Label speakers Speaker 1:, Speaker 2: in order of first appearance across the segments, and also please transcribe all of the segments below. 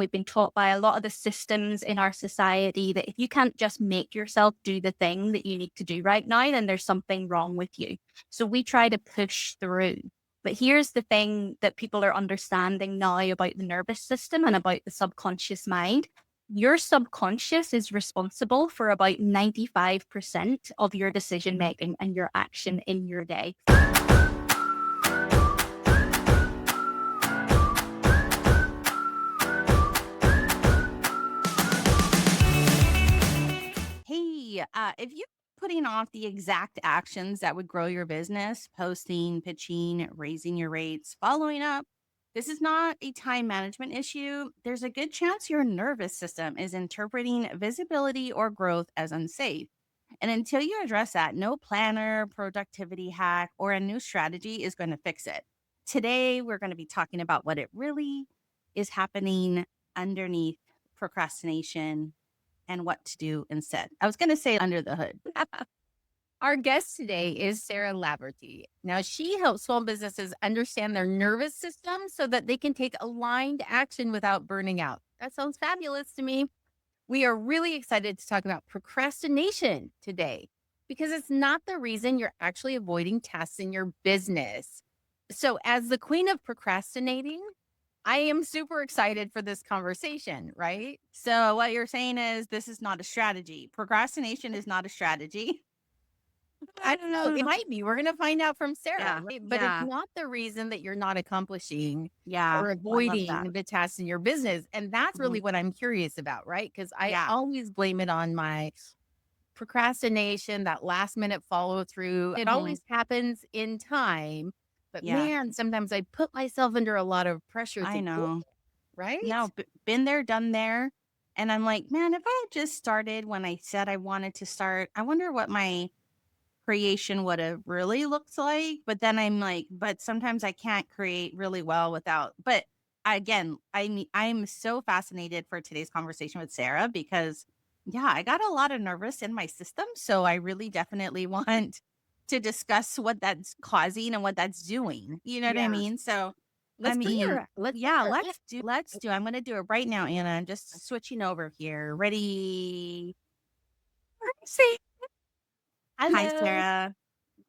Speaker 1: We've been taught by a lot of the systems in our society that if you can't just make yourself do the thing that you need to do right now, then there's something wrong with you. So we try to push through. But here's the thing that people are understanding now about the nervous system and about the subconscious mind. Your subconscious is responsible for about 95% of your decision making and your action in your day.
Speaker 2: Hey, if you're putting off the exact actions that would grow your business, posting, pitching, raising your rates, following up, this is not a time management issue. There's a good chance your nervous system is interpreting visibility or growth as unsafe. And until you address that, no planner, productivity hack, or a new strategy is going to fix it. Today, we're going to be talking about what it really is happening underneath procrastination and what to do instead. I was going to say under the hood.
Speaker 3: Our guest today is Sarah Laverty. Now, she helps small businesses understand their nervous system so that they can take aligned action without burning out. That sounds fabulous to me. We are really excited to talk about procrastination today because it's not the reason you're actually avoiding tasks in your business. So, as the queen of procrastinating, I am super excited for this conversation, right?
Speaker 2: So, what you're saying is this is not a strategy. Procrastination is not a strategy.
Speaker 3: I don't know. It might be. We're going to find out from Sarah,
Speaker 2: Yeah,
Speaker 3: right? But
Speaker 2: yeah.
Speaker 3: it's not the reason that you're not accomplishing
Speaker 2: Yeah,
Speaker 3: or
Speaker 2: I love that.
Speaker 3: avoiding the tasks in your business. And that's really
Speaker 2: Mhm.
Speaker 3: what I'm curious about, right? Because I
Speaker 2: Yeah,
Speaker 3: always blame it on my procrastination, that last minute follow through. It
Speaker 2: mhm,
Speaker 3: always happens in time. But
Speaker 2: yeah,
Speaker 3: man, sometimes I put myself under a lot of pressure
Speaker 2: I
Speaker 3: to do
Speaker 2: know.
Speaker 3: it, right?
Speaker 2: No, been there, done there. And I'm like, man, if I had just started when I said I wanted to start, I wonder what my creation would have really looked like. But then I'm like, but sometimes I can't create really well without. But again, I'm so fascinated for today's conversation with Sarah because, yeah, I got a lot of nervous in my system. So I really definitely want to discuss what that's causing and what that's doing. You know what I
Speaker 3: Yeah.
Speaker 2: mean? So, I
Speaker 3: Let's bring
Speaker 2: mean,
Speaker 3: her. Let's
Speaker 2: yeah,
Speaker 3: bring her.
Speaker 2: let's do. I'm gonna do it right now, Anna. I'm just switching over here. Ready?
Speaker 3: See.
Speaker 2: Hi,
Speaker 3: Hello.
Speaker 2: Sarah.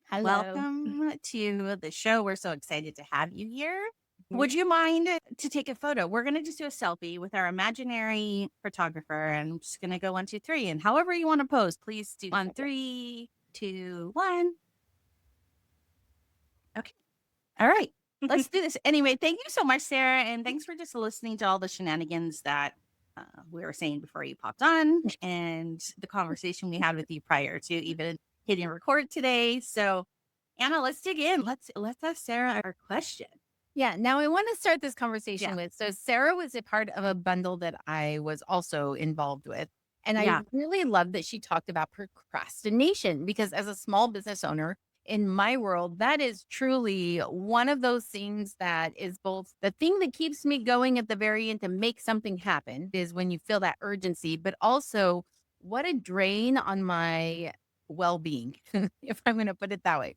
Speaker 3: Hello.
Speaker 2: Welcome to the show. We're so excited to have you here.
Speaker 3: Mhm.
Speaker 2: Would you mind to take a photo? We're going to just do a selfie with our imaginary photographer. And I'm just going to go 1, 2, 3. And however you want to pose, please do on 3, 2, 1. Okay. All right. Let's do this. Anyway, thank you so much, Sarah. And thanks for just listening to all the shenanigans that we were saying before you popped on and the conversation we had with you prior to even hitting record today. So, Anna, let's dig in. Let's ask Sarah our question.
Speaker 3: Yeah. Now I want to start this conversation
Speaker 2: Yeah.
Speaker 3: with so Sarah was a part of a bundle that I was also involved with. And I
Speaker 2: Yeah.
Speaker 3: really love that she talked about procrastination because as a small business owner in my world, that is truly one of those things that is both the thing that keeps me going at the very end to make something happen is when you feel that urgency, but also what a drain on my well being, if I'm going to put it that way.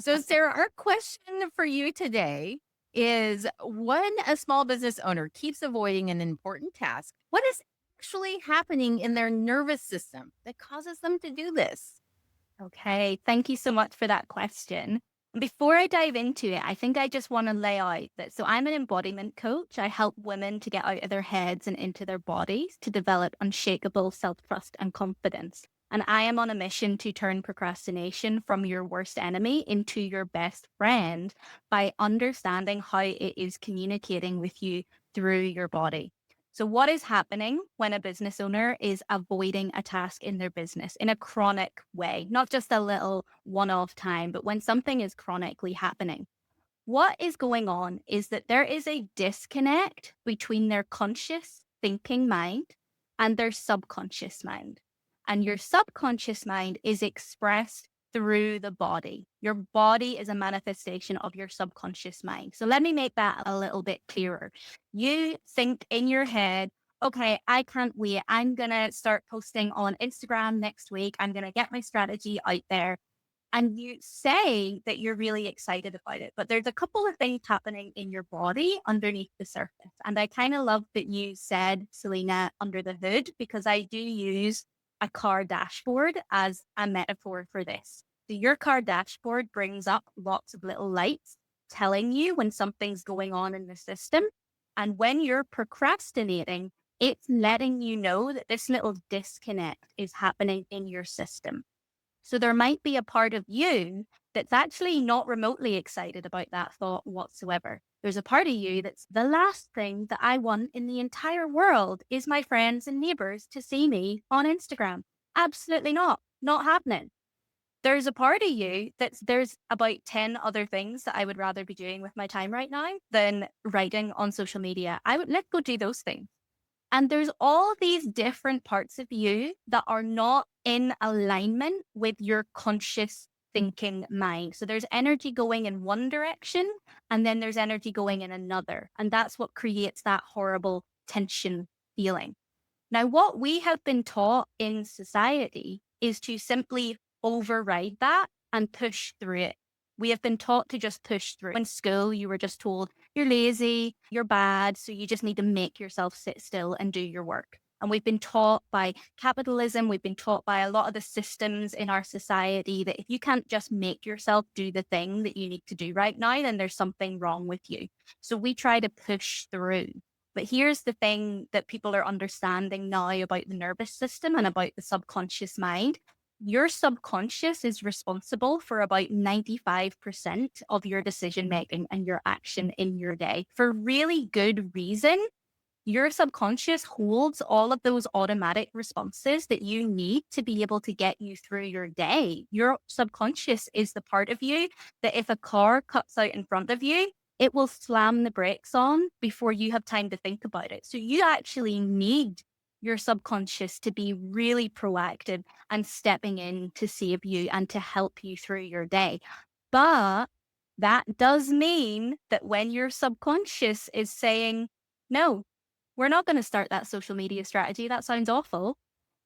Speaker 3: So, Sarah, our question for you today is when a small business owner keeps avoiding an important task, what is actually happening in their nervous system that causes them to do this?
Speaker 1: Okay, thank you so much for that question. Before I dive into it, I think I just want to lay out that so I'm an embodiment coach. I help women to get out of their heads and into their bodies to develop unshakable self trust and confidence. And I am on a mission to turn procrastination from your worst enemy into your best friend by understanding how it is communicating with you through your body. So, what is happening when a business owner is avoiding a task in their business in a chronic way, not just a little one off time, but when something is chronically happening? What is going on is that there is a disconnect between their conscious thinking mind and their subconscious mind. And your subconscious mind is expressed through the body. Your body is a manifestation of your subconscious mind. So let me make that a little bit clearer. You think in your head, okay, I can't wait. I'm going to start posting on Instagram next week. I'm going to get my strategy out there. and you say that you're really excited about it, but there's a couple of things happening in your body underneath the surface. And I kind of love that you said, Selena, under the hood, because I do use a car dashboard as a metaphor for this. So your car dashboard brings up lots of little lights telling you when something's going on in the system. And when you're procrastinating, it's letting you know that this little disconnect is happening in your system. So there might be a part of you that's actually not remotely excited about that thought whatsoever. There's a part of you that's the last thing that I want in the entire world is my friends and neighbors to see me on Instagram. Absolutely not. Not happening. There's a part of you there's about 10 other things that I would rather be doing with my time right now than writing on social media. Let's go do those things. And there's all these different parts of you that are not in alignment with your conscious thinking mind. So there's energy going in one direction, and then there's energy going in another. And that's what creates that horrible tension feeling. Now, what we have been taught in society is to simply override that and push through it. We have been taught to just push through. In school, you were just told you're lazy, you're bad, so you just need to make yourself sit still and do your work. And we've been taught by capitalism, we've been taught by a lot of the systems in our society that if you can't just make yourself do the thing that you need to do right now, then there's something wrong with you. So we try to push through. But here's the thing that people are understanding now about the nervous system and about the subconscious mind. Your subconscious is responsible for about 95% of your decision making and your action in your day for really good reason. Your subconscious holds all of those automatic responses that you need to be able to get you through your day. Your subconscious is the part of you that if a car cuts out in front of you, it will slam the brakes on before you have time to think about it. So you actually need your subconscious to be really proactive and stepping in to save you and to help you through your day. But that does mean that when your subconscious is saying, no, we're not going to start that social media strategy. That sounds awful.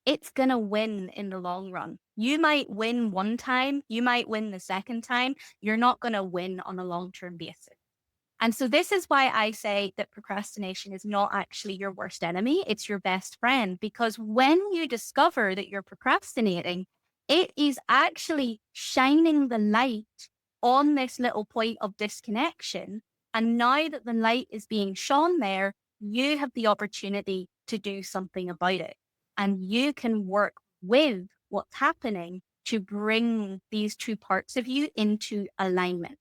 Speaker 1: It's going to win in the long run. You might win one time, you might win the second time. You're not going to win on a long term basis. And so, this is why I say that procrastination is not actually your worst enemy, it's your best friend. Because when you discover that you're procrastinating, it is actually shining the light on this little point of disconnection. And now that the light is being shone there, you have the opportunity to do something about it. And you can work with what's happening to bring these two parts of you into alignment.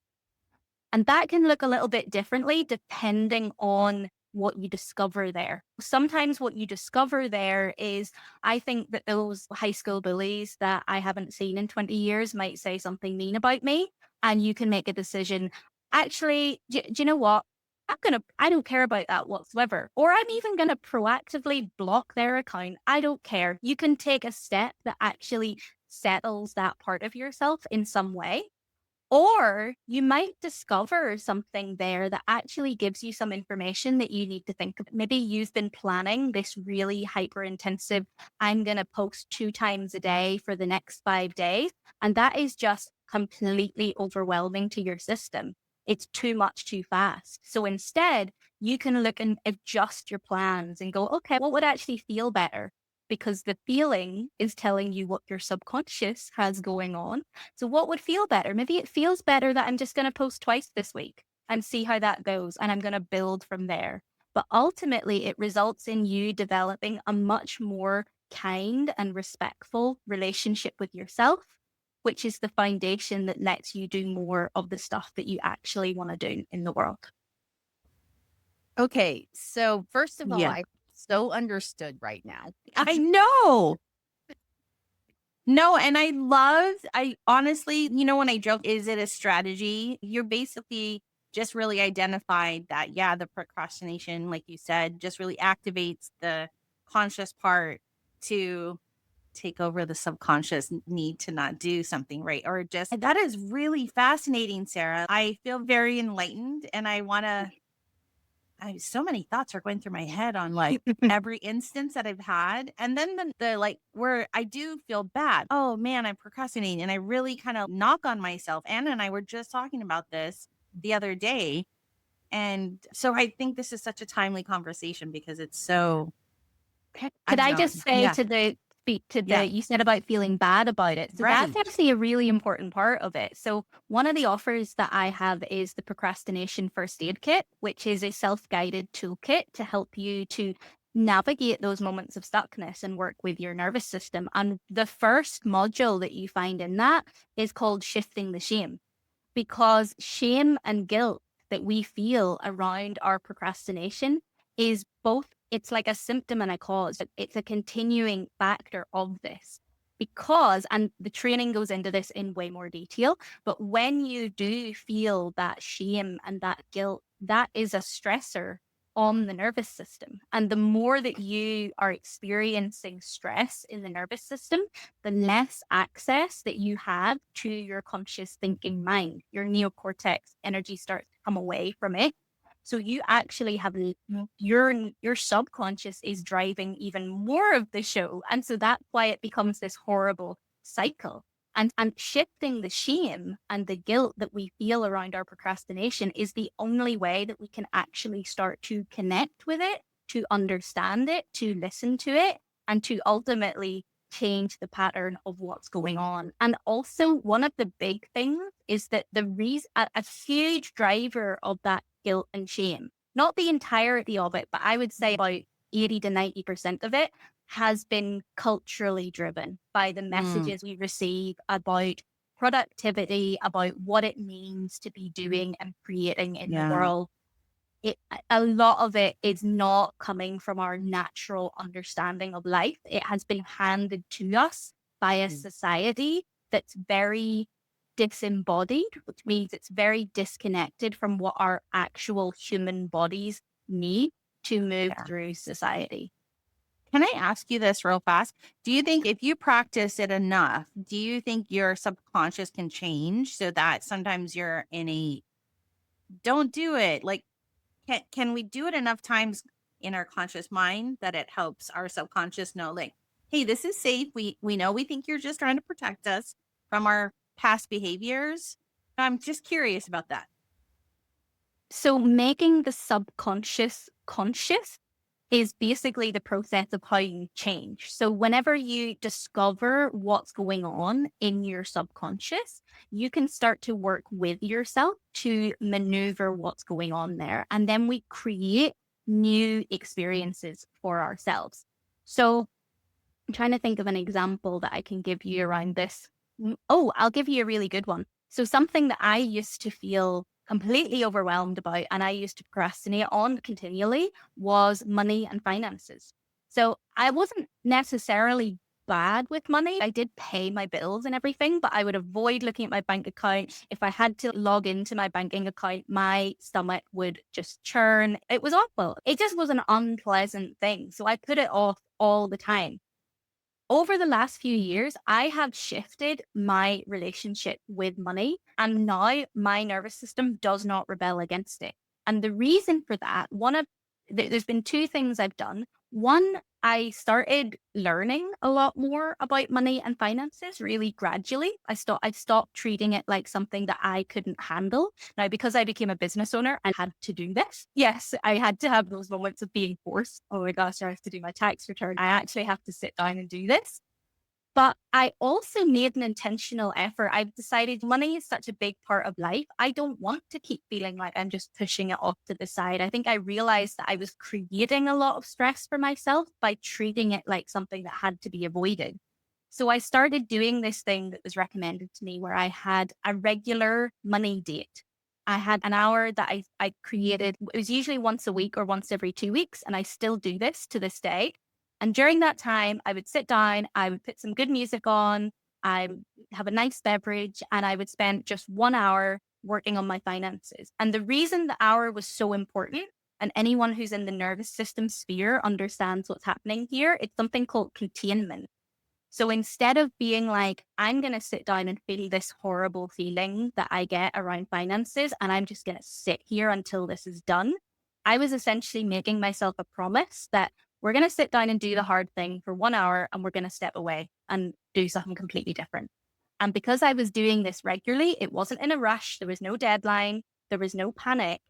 Speaker 1: And that can look a little bit differently depending on what you discover there. Sometimes what you discover there is, I think that those high school bullies that I haven't seen in 20 years might say something mean about me. And you can make a decision. Actually, do you know what? I don't care about that whatsoever. Or I'm even going to proactively block their account. I don't care. You can take a step that actually settles that part of yourself in some way. Or you might discover something there that actually gives you some information that you need to think of. Maybe you've been planning this really hyper intensive, I'm going to post 2 times a day for the next 5 days. And that is just completely overwhelming to your system. It's too much too fast. So instead, you can look and adjust your plans and go, okay, what would actually feel better? Because the feeling is telling you what your subconscious has going on. So what would feel better? Maybe it feels better that I'm just going to post twice this week and see how that goes. And I'm going to build from there. But ultimately, it results in you developing a much more kind and respectful relationship with yourself, which is the foundation that lets you do more of the stuff that you actually want to do in the world.
Speaker 3: Okay. So, first of all,
Speaker 2: Yeah.
Speaker 3: I so understood right now.
Speaker 2: I know. No, and I honestly, when I joke, is it a strategy? You're basically just really identified that, yeah, the procrastination, like you said, just really activates the conscious part to take over the subconscious need to not do something, right? Or just that is really fascinating, Sarah. I feel very enlightened and so many thoughts are going through my head on like every instance that I've had. And then the like where I do feel bad. Oh man, I'm procrastinating. And I really kind of knock on myself. Anna and I were just talking about this the other day. And so I think this is such a timely conversation because it's so, I
Speaker 1: Could
Speaker 2: don't
Speaker 1: I
Speaker 2: know.
Speaker 1: just say
Speaker 2: Yeah.
Speaker 1: to the speak to
Speaker 2: Yeah.
Speaker 1: the you said about feeling bad about it. So that's
Speaker 2: Right.
Speaker 1: actually a really important part of it. So one of the offers that I have is the procrastination first aid kit, which is a self-guided toolkit to help you to navigate those moments of stuckness and work with your nervous system. And the first module that you find in that is called shifting the shame, because shame and guilt that we feel around our procrastination is both, it's like a symptom and a cause. It's a continuing factor of this. Because, and the training goes into this in way more detail, but when you do feel that shame and that guilt, that is a stressor on the nervous system. And the more that you are experiencing stress in the nervous system, the less access that you have to your conscious thinking mind. Your neocortex energy starts to come away from it. So you actually have your subconscious is driving even more of the show. And so that's why it becomes this horrible cycle. And shifting the shame and the guilt that we feel around our procrastination is the only way that we can actually start to connect with it, to understand it, to listen to it, and to ultimately change the pattern of what's going on. And also, one of the big things is that the reason, a huge driver of that guilt and shame, not the entirety of it, but I would say about 80 to 90% of it has been culturally driven by the
Speaker 2: Mm,
Speaker 1: messages we receive about productivity, about what it means to be doing and creating in the
Speaker 2: yeah.
Speaker 1: world. A lot of it is not coming from our natural understanding of life. It has been handed to us by a
Speaker 2: Mm,
Speaker 1: society that's very disembodied, which means it's very disconnected from what our actual human bodies need to move
Speaker 2: yeah.
Speaker 1: through society.
Speaker 2: Can I ask you this real fast? Do you think if you practice it enough, do you think your subconscious can change so that sometimes you're in a don't do it? Like, can we do it enough times in our conscious mind that it helps our subconscious know, like, hey, this is safe. We know we think you're just trying to protect us from our past behaviors. I'm just curious about that.
Speaker 1: So making the subconscious conscious is basically the process of how you change. So whenever you discover what's going on in your subconscious, you can start to work with yourself to maneuver what's going on there. And then we create new experiences for ourselves. So I'm trying to think of an example that I can give you around this. Oh, I'll give you a really good one. So, something that I used to feel completely overwhelmed about and I used to procrastinate on continually was money and finances. So, I wasn't necessarily bad with money. I did pay my bills and everything, but I would avoid looking at my bank account. If I had to log into my banking account, my stomach would just churn. It was awful. It just was an unpleasant thing. So, I put it off all the time. Over the last few years, I have shifted my relationship with money, and now my nervous system does not rebel against it. And the reason for that, there's been two things I've done. One, I started learning a lot more about money and finances really gradually. I stopped treating it like something that I couldn't handle. Now, because I became a business owner, I had to do this. Yes, I had to have those moments of being forced. Oh my gosh, I have to do my tax return. I actually have to sit down and do this. But I also made an intentional effort. I've decided money is such a big part of life. I don't want to keep feeling like I'm just pushing it off to the side. I think I realized that I was creating a lot of stress for myself by treating it like something that had to be avoided. So I started doing this thing that was recommended to me where I had a regular money date. I had an hour that I created. It was usually once a week or once every 2 weeks. And I still do this to this day. And during that time, I would sit down, I would put some good music on, I would have a nice beverage, and I would spend just 1 hour working on my finances. And the reason the hour was so important, and anyone who's in the nervous system sphere understands what's happening here, it's something called containment. So instead of being like, I'm going to sit down and feel this horrible feeling that I get around finances, and I'm just going to sit here until this is done, I was essentially making myself a promise that we're going to sit down and do the hard thing for 1 hour and we're going to step away and do something completely different. And because I was doing this regularly, it wasn't in a rush. There was no deadline. There was no panic.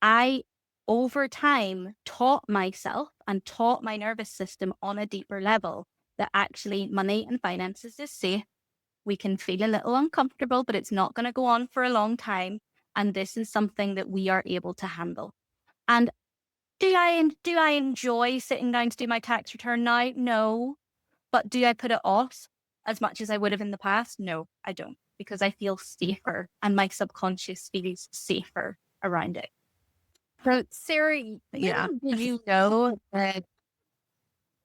Speaker 1: I, over time, taught myself and taught my nervous system on a deeper level that actually money and finances is safe. We can feel a little uncomfortable, but it's not going to go on for a long time. And this is something that we are able to handle. And do I enjoy sitting down to do my tax return now? No. But do I put it off as much as I would have in the past? No, I don't, because I feel safer and my subconscious feels safer around it.
Speaker 3: So, Sarah,
Speaker 2: Yeah.
Speaker 3: did you know that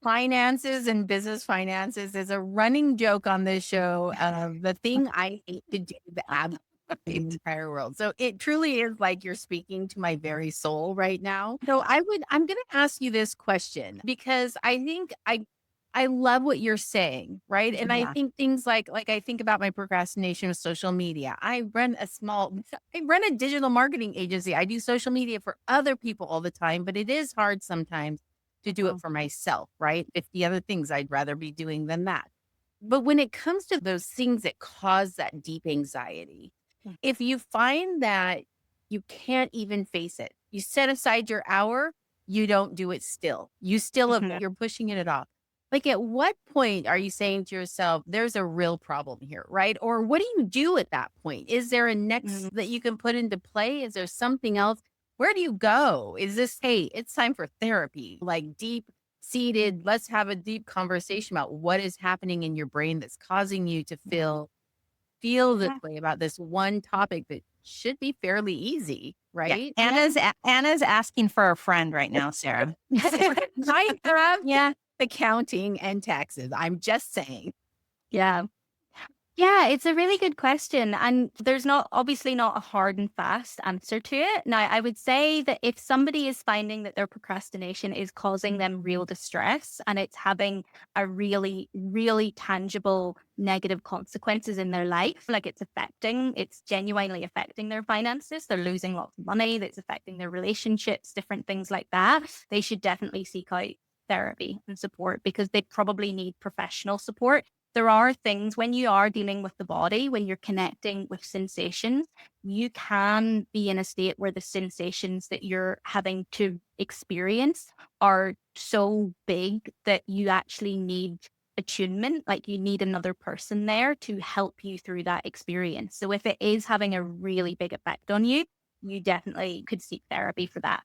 Speaker 3: finances and business finances is a running joke on this show of the thing I hate to do in the entire world. So it truly is like you're speaking to my very soul right now. So I'm going to ask you this question because I think I love what you're saying, right? And I think things like I think about my procrastination with social media. I run a digital marketing agency. I do social media for other people all the time, but it is hard sometimes to do it for myself, right? 50 other things I'd rather be doing than that. But when it comes to those things that cause that deep anxiety, if you find that you can't even face it, you set aside your hour, you don't do it still. You're pushing it off. Like, at what point are you saying to yourself, there's a real problem here, right? Or what do you do at that point? Is there a next that you can put into play? Is there something else? Where do you go? Is this, hey, it's time for therapy, like deep seated, let's have a deep conversation about what is happening in your brain that's causing you to feel this way about this one topic that should be fairly easy, right?
Speaker 2: Anna's asking for a friend right now, Sarah.
Speaker 3: I have accounting and taxes. I'm just saying.
Speaker 1: Yeah. Yeah, it's a really good question. And there's obviously not a hard and fast answer to it. Now, I would say that if somebody is finding that their procrastination is causing them real distress and it's having a really, really tangible negative consequences in their life, like it's genuinely affecting their finances, they're losing lots of money, that's affecting their relationships, different things like that, they should definitely seek out therapy and support because they probably need professional support. There are things when you are dealing with the body, when you're connecting with sensations, you can be in a state where the sensations that you're having to experience are so big that you actually need attunement, like you need another person there to help you through that experience. So if it is having a really big effect on you, you definitely could seek therapy for that.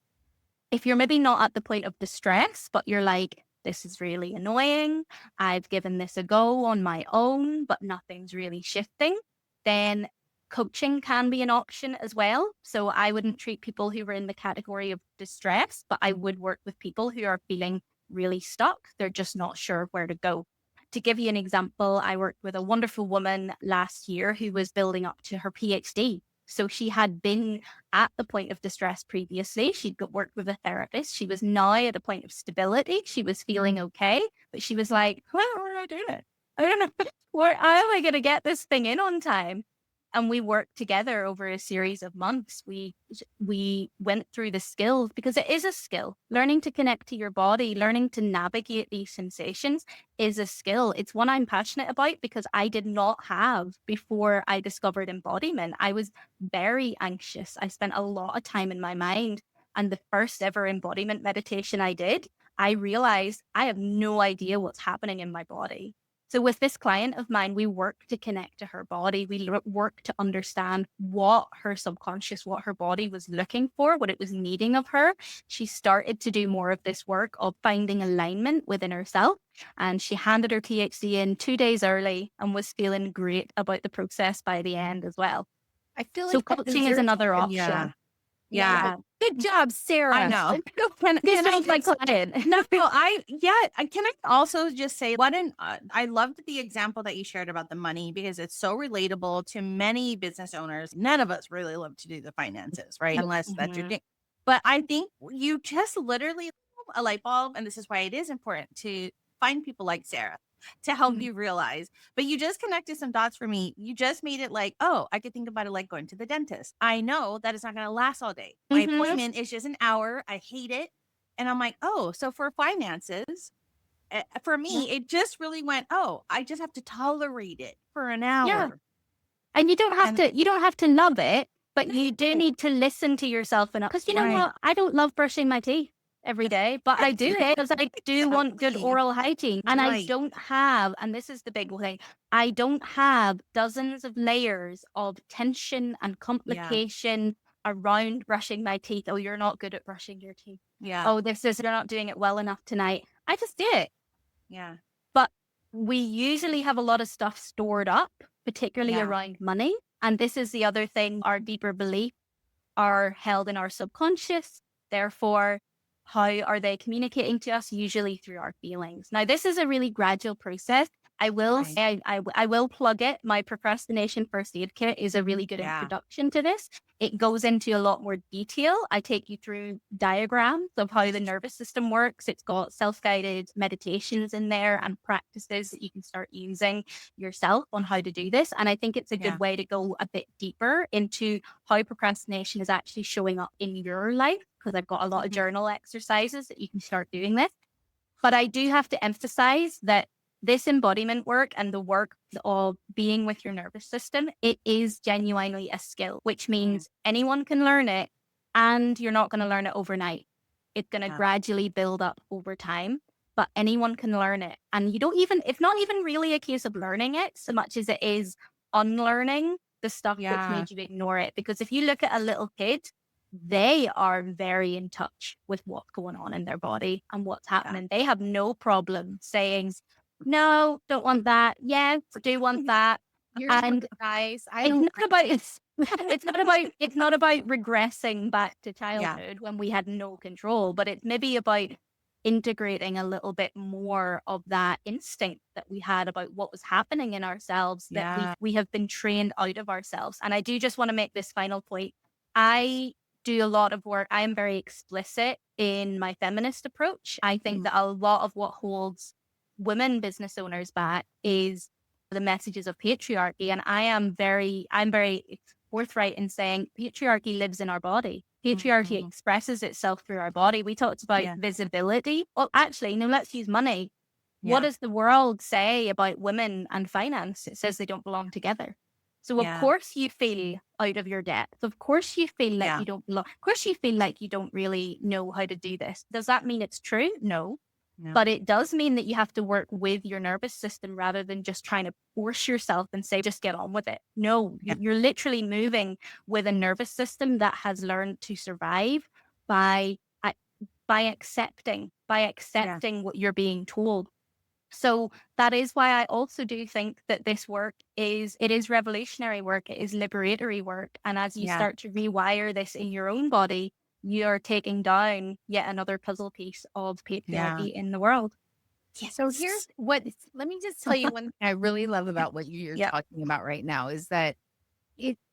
Speaker 1: If you're maybe not at the point of distress, but you're like, this is really annoying, I've given this a go on my own, but nothing's really shifting, then coaching can be an option as well. So I wouldn't treat people who are in the category of distress, but I would work with people who are feeling really stuck. They're just not sure where to go. To give you an example, I worked with a wonderful woman last year who was building up to her PhD. So she had been at the point of distress previously. She'd worked with a therapist. She was now at a point of stability. She was feeling okay, but she was like, well, where do I do it? I don't know. How am I going to get this thing in on time? And we worked together over a series of months. We went through the skills because it is a skill. Learning to connect to your body, learning to navigate these sensations is a skill. It's one I'm passionate about because I did not have before I discovered embodiment. I was very anxious. I spent a lot of time in my mind. And the first ever embodiment meditation I did, I realized I have no idea what's happening in my body. So with this client of mine, we work to connect to her body. We work to understand what her subconscious, what her body was looking for, what it was needing of her. She started to do more of this work of finding alignment within herself. And she handed her PhD in 2 days early and was feeling great about the process by the end as well.
Speaker 3: I feel
Speaker 1: So
Speaker 3: like
Speaker 1: coaching is another option.
Speaker 2: Yeah.
Speaker 3: Good job, Sarah.
Speaker 2: I know.
Speaker 1: Can I my client?
Speaker 2: Can I also just say I loved the example that you shared about the money because it's so relatable to many business owners. None of us really love to do the finances, right? Unless that's your thing. But I think you just literally a light bulb, and this is why it is important to find people like Sarah to help you realize. But you just connected some dots for me. You just made it like, oh, I could think about it like going to the dentist. I know that it's not going to last all day. My appointment is just an hour. I hate it. And I'm like, oh, so for finances, for
Speaker 1: Yeah.
Speaker 2: me, it just really went, oh, I just have to tolerate it for an
Speaker 1: Yeah.
Speaker 2: hour.
Speaker 1: And you don't have
Speaker 2: And
Speaker 1: to, love it, but you do need to listen to yourself enough. Because you know
Speaker 2: right.
Speaker 1: what? I don't love brushing my teeth every day, but I do it because I do want good
Speaker 2: Exactly.
Speaker 1: oral hygiene. And I
Speaker 2: Right.
Speaker 1: don't have, and this is the big thing, I don't have dozens of layers of tension and
Speaker 2: Yeah.
Speaker 1: complication around brushing my teeth. Oh, you're not good at brushing your teeth.
Speaker 2: Yeah.
Speaker 1: Oh, you're not doing it well enough tonight. I just do it.
Speaker 2: Yeah.
Speaker 1: But we usually have a lot of stuff stored up, particularly
Speaker 2: Yeah.
Speaker 1: around money. And this is the other thing, our deeper beliefs are held in our subconscious. Therefore, how are they communicating to us? Usually through our feelings. Now, this is a really gradual process. I will
Speaker 2: Right.
Speaker 1: say, I will plug it. My procrastination first aid kit is a really good
Speaker 2: Yeah.
Speaker 1: introduction to this. It goes into a lot more detail. I take you through diagrams of how the nervous system works. It's got self-guided meditations in there and practices that you can start using yourself on how to do this. And I think it's a
Speaker 2: Yeah.
Speaker 1: good way to go a bit deeper into how procrastination is actually showing up in your life, because I've got a lot of journal exercises that you can start doing this. But I do have to emphasize that this embodiment work and the work of being with your nervous system, it is genuinely a skill, which means anyone can learn it, and you're not going to learn it overnight. It's going to
Speaker 2: Yeah.
Speaker 1: gradually build up over time, but anyone can learn it. And it's not even really a case of learning it so much as it is unlearning the stuff that's
Speaker 2: Yeah.
Speaker 1: made you ignore it. Because if you look at a little kid, they are very in touch with what's going on in their body and what's happening. They have no problem saying, no, don't want that. Yes, do want that.
Speaker 3: Here's
Speaker 1: And
Speaker 3: what, guys. I
Speaker 1: it's
Speaker 3: don't.
Speaker 1: not about it's not about regressing back to
Speaker 2: Yeah.
Speaker 1: childhood when we had no control, but it's maybe about integrating a little bit more of that instinct that we had about what was happening in ourselves that
Speaker 2: Yeah.
Speaker 1: we have been trained out of ourselves. And I do just want to make this final point. I do a lot of work. I am very explicit in my feminist approach. I think that a lot of what holds women business owners back is the messages of patriarchy. And I'm very forthright in saying patriarchy lives in our body. Patriarchy expresses itself through our body. We talked about visibility. Well, actually, no, let's use money. What does the world say about women and finance? It says they don't belong together. So of course you feel out of your depth. Of course you feel like you don't belong. Of course you feel like you don't really know how to do this. Does that mean it's true? No. But it does mean that you have to work with your nervous system rather than just trying to force yourself and say, just get on with it. No, you're literally moving with a nervous system that has learned to survive by accepting what you're being told. So that is why I also do think that this work is revolutionary work. It is liberatory work. And as you start to rewire this in your own body, you're taking down yet another puzzle piece of patriarchy in the world.
Speaker 3: So here's what, let me just tell you one thing I really love about what you're talking about right now is that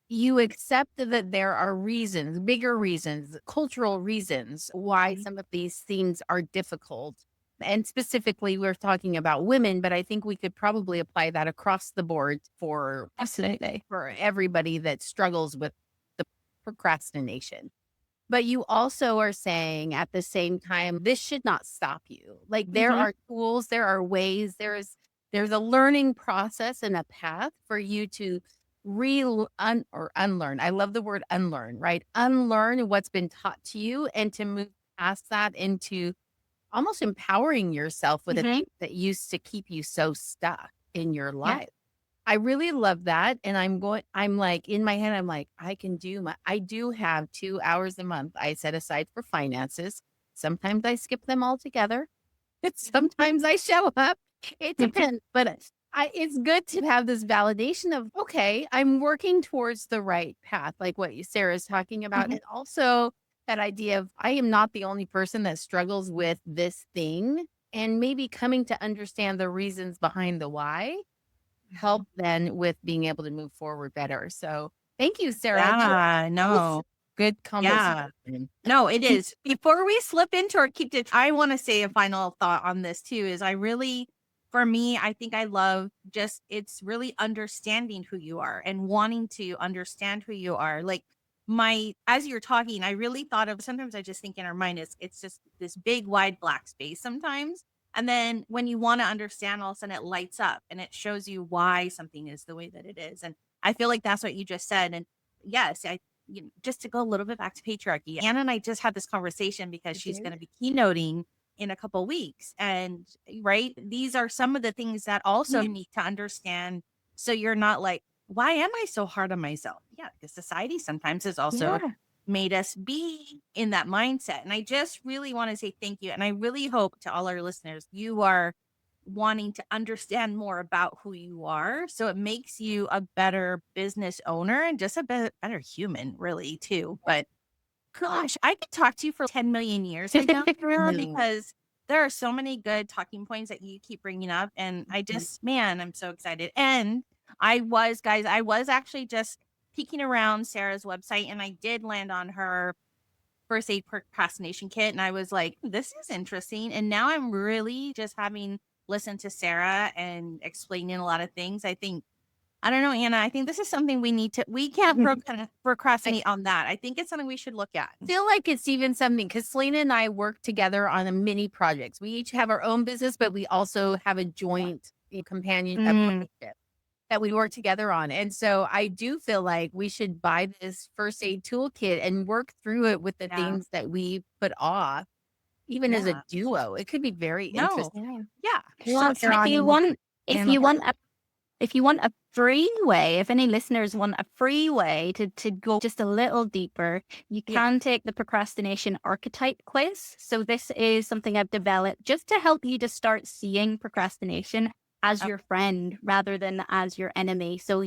Speaker 3: you accept that there are reasons, bigger reasons, cultural reasons why some of these things are difficult. And specifically, we're talking about women, but I think we could probably apply that across the board for everybody that struggles with the procrastination. But you also are saying at the same time, this should not stop you. Like there are tools, there are ways, there's a learning process and a path for you to unlearn. I love the word unlearn, right? Unlearn what's been taught to you and to move past that into almost empowering yourself with a thing that used to keep you so stuck in your life. I really love that. And I'm like, in my head, I'm like, I do have 2 hours a month I set aside for finances. Sometimes I skip them altogether. Sometimes I show up. It depends. But it's good to have this validation of, okay, I'm working towards the right path, like what Sarah's talking about. And also that idea of I am not the only person that struggles with this thing, and maybe coming to understand the reasons behind the why help then with being able to move forward better. So thank you, Sarah.
Speaker 2: Yeah, no.
Speaker 3: Good conversation.
Speaker 2: No, it is. Before we slip into or keep it, I want to say a final thought on this too, is I really for me, I think I love just it's really understanding who you are and wanting to understand who you are. Like as you're talking, I really thought of sometimes I just think in our mind it's just this big wide black space sometimes. And then when you want to understand, all of a sudden it lights up and it shows you why something is the way that it is. And I feel like that's what you just said. And yes, just to go a little bit back to patriarchy, Anna and I just had this conversation because she's going to be keynoting in a couple weeks. And right, these are some of the things that also you need to understand. So you're not like, why am I so hard on myself? Yeah, because society sometimes has also made us be in that mindset. And I just really want to say thank you. And I really hope to all our listeners, you are wanting to understand more about who you are. So it makes you a better business owner and just a better human, really, too. But gosh, I could talk to you for 10 million years right now, because there are so many good talking points that you keep bringing up. And I just, man, I'm so excited. And guys, I was actually just peeking around Sarah's website and I did land on her first aid procrastination kit. And I was like, this is interesting. And now I'm really just having listened to Sarah and explaining a lot of things. I don't know, Anna. I think this is something we can't procrastinate on that. I think it's something we should look at.
Speaker 3: I feel like it's even something because Selena and I work together on a mini projects. We each have our own business, but we also have a joint companionship that we work together on. And so I do feel like we should buy this first aid toolkit and work through it with the things that we put off, even as a duo. It could be very interesting.
Speaker 2: Yeah.
Speaker 1: Well, if you want a free way, if any listeners want a free way to go just a little deeper, you can take the procrastination archetype quiz. So this is something I've developed just to help you to start seeing procrastination as your friend rather than as your enemy. So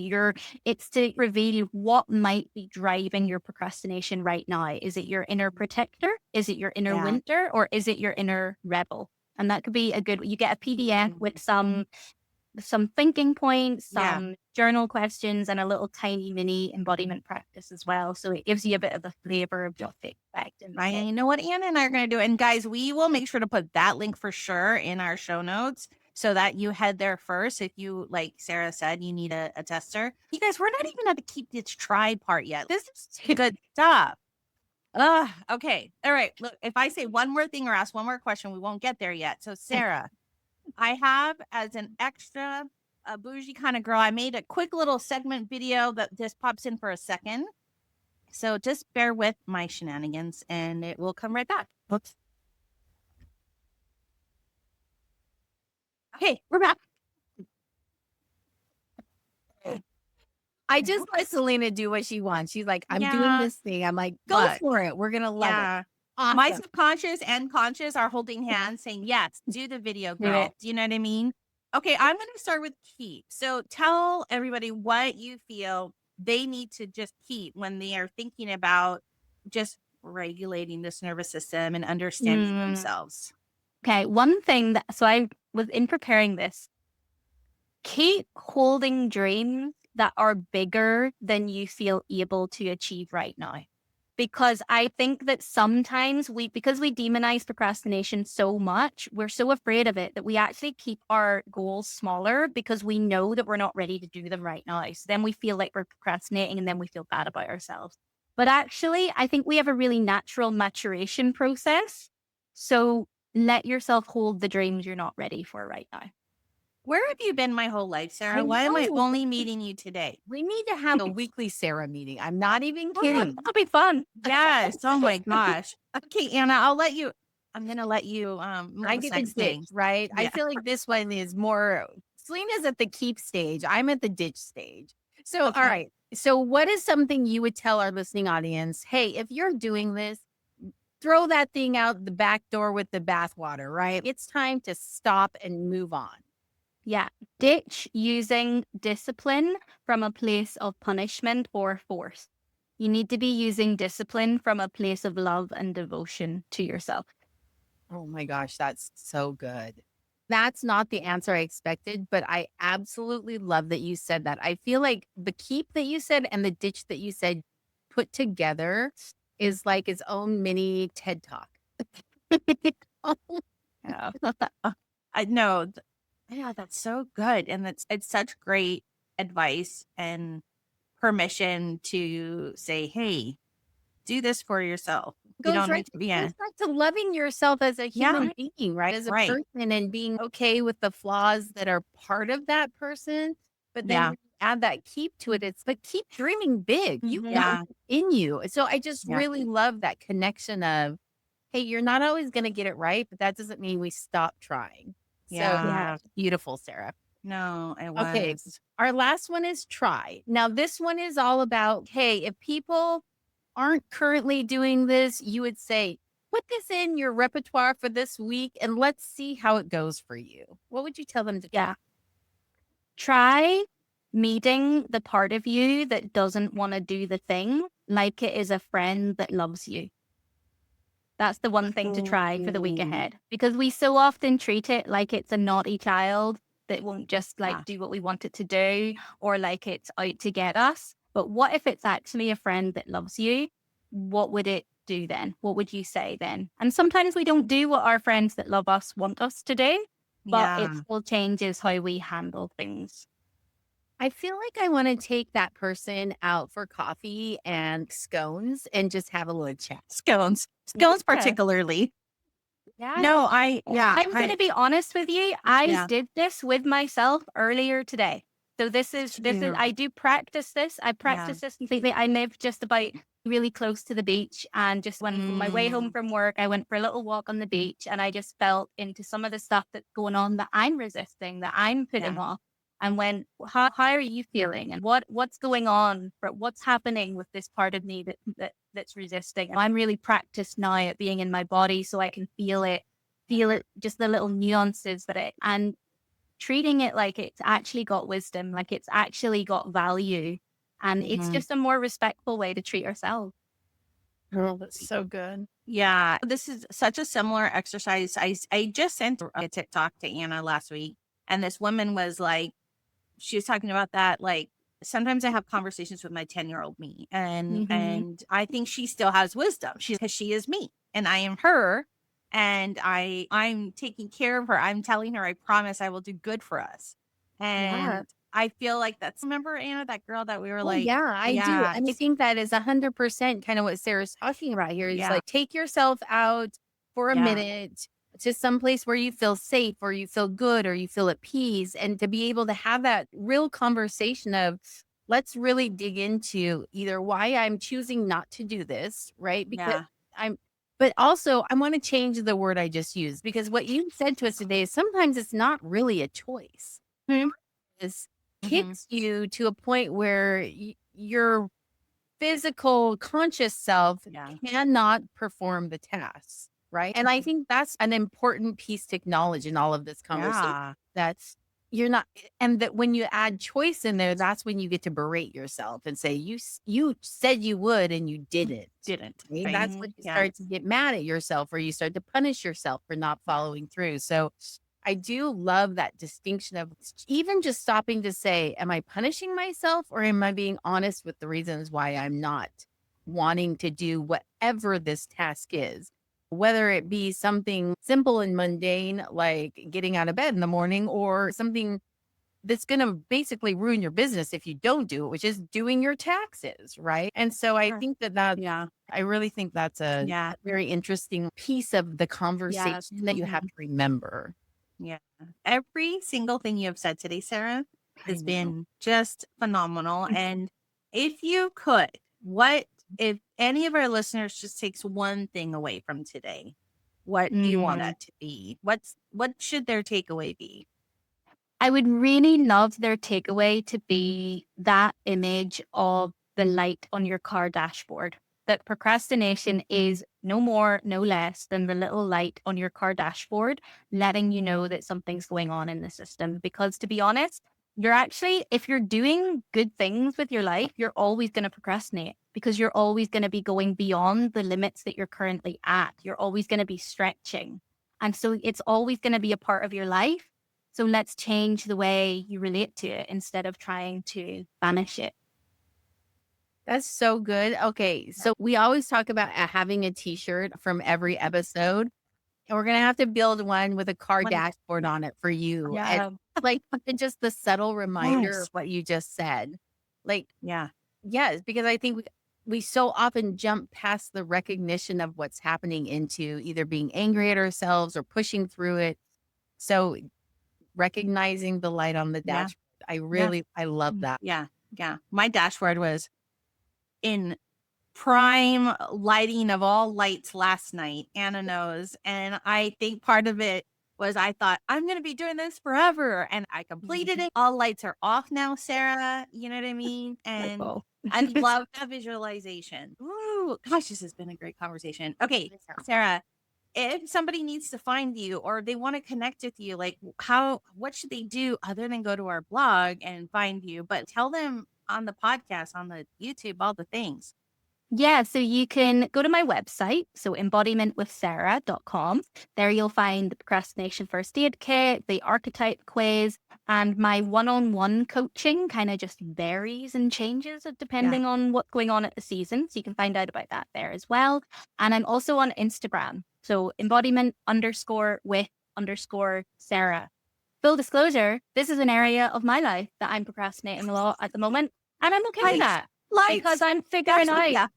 Speaker 1: it's to reveal what might be driving your procrastination right now. Is it your inner protector? Is it your inner winter? Or is it your inner rebel? And that could be you get a PDF with some thinking points, some journal questions, and a little tiny mini embodiment practice as well. So it gives you a bit of a flavor of what to expect.
Speaker 2: I know what Anna and I are going to do. And guys, we will make sure to put that link for sure in our show notes so that you head there first. If you, like Sarah said, you need a tester. You guys, we're not even at the keep this tried part yet. This is good stuff. Okay. All right. Look, if I say one more thing or ask one more question, we won't get there yet. So Sarah, I have as an extra bougie kind of girl, I made a quick little segment video that just pops in for a second. So just bear with my shenanigans and it will come right back. Oops. Okay, we're back.
Speaker 3: I just let Selena do what she wants. She's like, I'm doing this thing. I'm like, go for it. We're going to love it.
Speaker 2: Awesome. My subconscious and conscious are holding hands saying, yes, do the video, girl. Do you know what I mean? Okay, I'm going to start with keep. So tell everybody what you feel they need to just keep when they are thinking about just regulating this nervous system and understanding themselves.
Speaker 1: Okay, one thing so I was in preparing this, keep holding dreams that are bigger than you feel able to achieve right now. Because I think that sometimes because we demonize procrastination so much, we're so afraid of it that we actually keep our goals smaller because we know that we're not ready to do them right now. So then we feel like we're procrastinating and then we feel bad about ourselves. But actually, I think we have a really natural maturation process. So let yourself hold the dreams you're not ready for right now.
Speaker 2: Where have you been my whole life, Sarah? Why am I only meeting you today?
Speaker 3: We need to have a weekly Sarah meeting. I'm not even kidding.
Speaker 1: That'll be fun.
Speaker 2: Yes. Oh my gosh. Okay, Anna, I'm going to let you
Speaker 3: I get the ditch, right? Yeah. I feel like this one is more, Selena's at the keep stage. I'm at the ditch stage. So, all right. So what is something you would tell our listening audience? Hey, if you're doing this, throw that thing out the back door with the bathwater, right? It's time to stop and move on.
Speaker 1: Yeah. Ditch using discipline from a place of punishment or force. You need to be using discipline from a place of love and devotion to yourself.
Speaker 3: Oh my gosh, that's so good. That's not the answer I expected, but I absolutely love that you said that. I feel like the keep that you said and the ditch that you said put together is like its own mini TED Talk.
Speaker 2: Yeah. I know. Yeah, that's so good. And it's such great advice and permission to say, hey, do this for yourself. You
Speaker 3: Goes
Speaker 2: don't
Speaker 3: right
Speaker 2: need to be
Speaker 3: goes back to loving yourself as a
Speaker 2: yeah,
Speaker 3: human being, right? As a
Speaker 2: right.
Speaker 3: person and being okay with the flaws that are part of that person. But then
Speaker 2: Yeah.
Speaker 3: when you add that keep to it, it's but keep dreaming big. You know
Speaker 2: Yeah.
Speaker 3: it's in you. So I just
Speaker 2: Yeah.
Speaker 3: really love that connection of, hey, you're not always gonna get it right, but that doesn't mean we stop trying. So
Speaker 1: Yeah.
Speaker 2: Yeah.
Speaker 3: beautiful, Sarah.
Speaker 2: No, it
Speaker 3: Okay.
Speaker 2: was.
Speaker 3: Our last one is try. Now, this one is all about, hey, if people aren't currently doing this, you would say, put this in your repertoire for this week and let's see how it goes for you. What would you tell them to
Speaker 1: Yeah. Try meeting the part of you that doesn't want to do the thing like it is a friend that loves you. That's the one thing to try for the week
Speaker 2: Ooh.
Speaker 1: ahead because we so often treat it like it's a naughty child that won't just
Speaker 2: Yeah.
Speaker 1: like do what we want it to do or like it's out to get us. But what if it's actually a friend that loves you? What would it do then? What would you say then? And sometimes we don't do what our friends that love us want us to do, but it
Speaker 2: Yeah.
Speaker 1: still changes how we handle things.
Speaker 3: I feel like I want to take that person out for coffee and scones and just have a little chat.
Speaker 2: Scones. Scones
Speaker 1: Yeah.
Speaker 2: particularly.
Speaker 1: Yeah.
Speaker 2: No,
Speaker 1: I'm going to be honest with you. I
Speaker 2: yeah.
Speaker 1: did this with myself earlier today. So this is
Speaker 2: True.
Speaker 1: I do practice this. I
Speaker 2: Yeah.
Speaker 1: practice this completely. I live just about really close to the beach and just when from my way home
Speaker 2: Mm.
Speaker 1: from work, I went for a little walk on the beach and I just felt into some of the stuff that's going on that I'm resisting, that I'm putting
Speaker 2: Yeah.
Speaker 1: off. And when how are you feeling and what's going on for what's happening with this part of me that's resisting. And I'm really practiced now at being in my body so I can feel it, just the little nuances that it, and treating it like it's actually got wisdom, like it's actually got value. And it's
Speaker 2: Mhm.
Speaker 1: just a more respectful way to treat ourselves.
Speaker 3: Oh, that's so good.
Speaker 2: Yeah, this is such a similar exercise. I just sent a TikTok to Anna last week, and this woman was like, she was talking about that. Like, sometimes I have conversations with my 10-year-old me, and
Speaker 1: Hmm.
Speaker 2: I think she still has wisdom. She's because she is me, and I am her, and I'm taking care of her. I'm telling her, I promise I will do good for us,
Speaker 1: Yeah.
Speaker 2: and I feel like that's remember Anna, that girl that we were
Speaker 3: Oh,
Speaker 2: like,
Speaker 3: yeah, I do.
Speaker 2: yeah,
Speaker 3: And I think that is 100% kind of what Sarah's talking about here is
Speaker 2: yeah,
Speaker 3: like take yourself out for a
Speaker 2: yeah,
Speaker 3: minute to some place where you feel safe or you feel good or you feel at peace and to be able to have that real conversation of let's really dig into either why I'm choosing not to do this, right? Because
Speaker 2: yeah.
Speaker 3: I'm but also I want to change the word I just used because what you said to us today is sometimes it's not really a choice is
Speaker 2: Hmm.
Speaker 3: kicks you to a point where your physical conscious self
Speaker 2: Yeah.
Speaker 3: cannot perform the tasks, right? And I think that's an important piece to acknowledge in all of this conversation.
Speaker 2: Yeah.
Speaker 3: That's you're not and that when you add choice in there, that's when you get to berate yourself and say you said you would and you didn't.
Speaker 2: Didn't.
Speaker 3: Right? That's
Speaker 2: Right.
Speaker 3: when you
Speaker 2: Yeah.
Speaker 3: start to get mad at yourself or you start to punish yourself for not following through. So I do love that distinction of even just stopping to say, am I punishing myself or am I being honest with the reasons why I'm not wanting to do whatever this task is? Whether it be something simple and mundane, like getting out of bed in the morning, or something that's going to basically ruin your business if you don't do it, which is doing your taxes, right? And so I
Speaker 2: Sure.
Speaker 3: think that
Speaker 2: Yeah.
Speaker 3: I really think that's a
Speaker 2: Yeah.
Speaker 3: very interesting piece of the
Speaker 1: Yeah.
Speaker 3: conversation that you have
Speaker 2: Mhm.
Speaker 3: to remember.
Speaker 2: Yeah. Every single thing you have said today, Sarah,
Speaker 3: I
Speaker 2: has
Speaker 3: know.
Speaker 2: been just phenomenal. And if you could, what if any of our listeners just takes one thing away from today? What do you want
Speaker 1: Mm.
Speaker 2: that to be? What should their takeaway be?
Speaker 1: I would really love their takeaway to be that image of the light on your car dashboard. That procrastination is no more, no less than the little light on your car dashboard, letting you know that something's going on in the system. Because to be honest, you're actually, if you're doing good things with your life, you're always going to procrastinate because you're always going to be going beyond the limits that you're currently at. You're always going to be stretching. And so it's always going to be a part of your life. So let's change the way you relate to it instead of trying to banish it.
Speaker 3: That's so good. Okay, so we always talk about having a t-shirt from every episode. And we're gonna have to build one with a car
Speaker 2: One-
Speaker 3: dashboard on it for you.
Speaker 1: Yeah.
Speaker 3: And like and just the subtle reminder
Speaker 2: Yes.
Speaker 3: of what you just said. Like,
Speaker 2: Yeah.
Speaker 3: yes, because I think we so often jump past the recognition of what's happening into either being angry at ourselves or pushing through it. So recognizing the light on the
Speaker 2: Yeah.
Speaker 3: dashboard, I love that.
Speaker 2: Yeah. Yeah. My dashboard was in prime lighting of all lights last night, Anna knows. And I think part of it was I thought, I'm going to be doing this forever. And I completed it. All lights are off now, Sarah. You know what I mean? And
Speaker 1: Wonderful.
Speaker 2: I love that visualization. Ooh, gosh, this has been a great conversation. Okay, Sarah, if somebody needs to find you or they want to connect with you, like what should they do other than go to our blog and find you? But tell them on the podcast, on the YouTube, all the things.
Speaker 1: Yeah, so you can go to my website, so embodimentwithsarah.com. There you'll find the procrastination first aid kit, the archetype quiz, and my one-on-one coaching kind of just varies and changes depending on what's going on at the season. So you can find out about that there as well. And I'm also on Instagram. So embodiment_with_Sarah. Full disclosure, this is an area of my life that I'm procrastinating a lot at the moment. And I'm okay with that. Because I'm figuring out,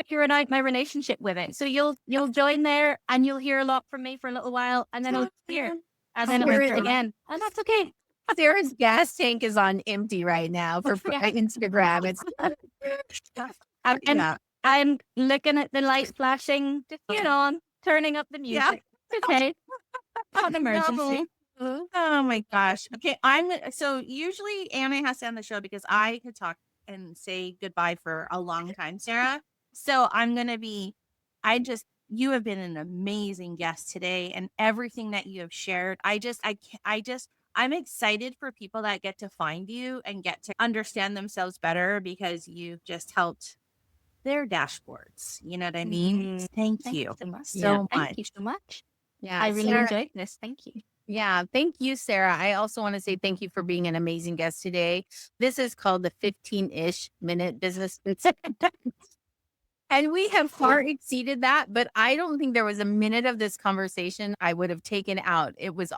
Speaker 1: figuring out my relationship with it. So you'll join there and you'll hear a lot from me for a little while, and then I'll hear, and then I'll again, and that's okay.
Speaker 3: Sarah's gas tank is on empty right now for Instagram. It's
Speaker 1: I'm looking at the light flashing, just turning up the music. It's okay. Not an emergency.
Speaker 2: Oh my gosh. Okay, so usually Anna has to end the show because I could talk and say goodbye for a long time, Sarah. So you have been an amazing guest today, and everything that you have shared. I'm excited for people that get to find you and get to understand themselves better because you've just helped their dashboards. You know what I mean?
Speaker 1: Mhm.
Speaker 2: Thank you
Speaker 1: so much.
Speaker 2: so much.
Speaker 1: Thank you so much.
Speaker 3: yeah.
Speaker 1: I really
Speaker 3: Sarah,
Speaker 1: enjoyed this. Thank you.
Speaker 3: Yeah, thank you, Sarah. I also want to say thank you for being an amazing guest today. This is called the 15-ish minute business. And we have far exceeded that, but I don't think there was a minute of this conversation I would have taken out. It went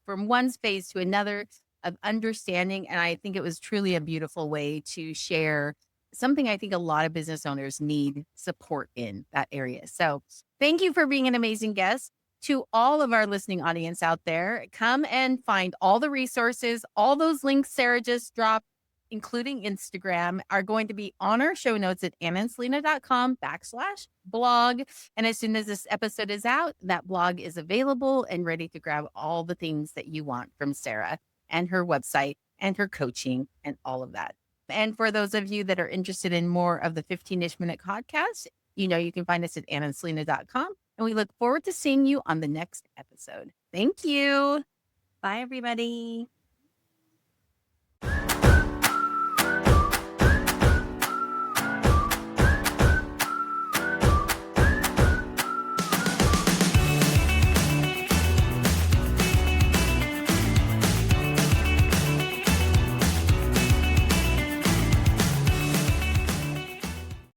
Speaker 3: from one space to another of understanding. And I think it was truly a beautiful way to share something I think a lot of business owners need support in that area. So thank you for being an amazing guest. To all of our listening audience out there, come and find all the resources, all those links Sarah just dropped, including Instagram, are going to be on our show notes at annandselena.com/blog. And as soon as this episode is out, that blog is available and ready to grab all the things that you want from Sarah and her website and her coaching and all of that. And for those of you that are interested in more of the 15-ish minute podcast, you can find us at annandselena.com. And we look forward to seeing you on the next episode. Thank you.
Speaker 2: Bye, everybody.